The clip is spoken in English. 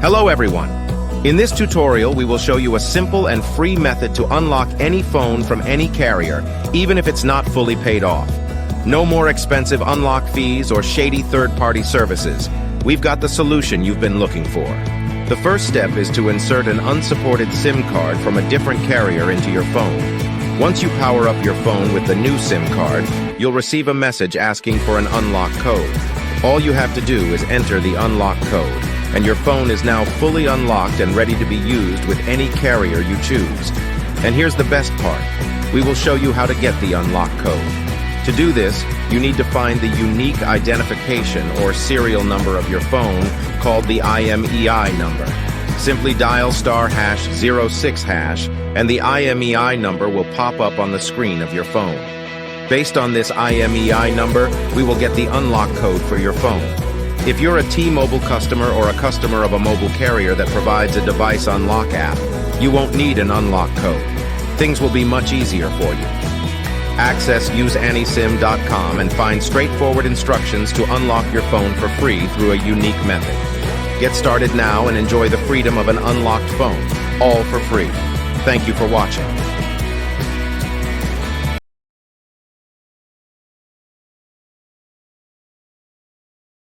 Hello everyone. In this tutorial, we will show you a simple and free method to unlock any phone from any carrier, even if it's not fully paid off. No more expensive unlock fees or shady third-party services. We've got the solution you've been looking for. The first step is to insert an unsupported SIM card from a different carrier into your phone. Once you power up your phone with the new SIM card, you'll receive a message asking for an unlock code. All you have to do is enter the unlock code, and your phone is now fully unlocked and ready to be used with any carrier you choose. And here's the best part. We will show you how to get the unlock code. To do this, you need to find the unique identification or serial number of your phone called the IMEI number. Simply dial *#06# and the IMEI number will pop up on the screen of your phone. Based on this IMEI number, we will get the unlock code for your phone. If you're a T-Mobile customer or a customer of a mobile carrier that provides a device unlock app, you won't need an unlock code. Things will be much easier for you. Access useanysim.com and find straightforward instructions to unlock your phone for free through a unique method. Get started now and enjoy the freedom of an unlocked phone, all for free. Thank you for watching.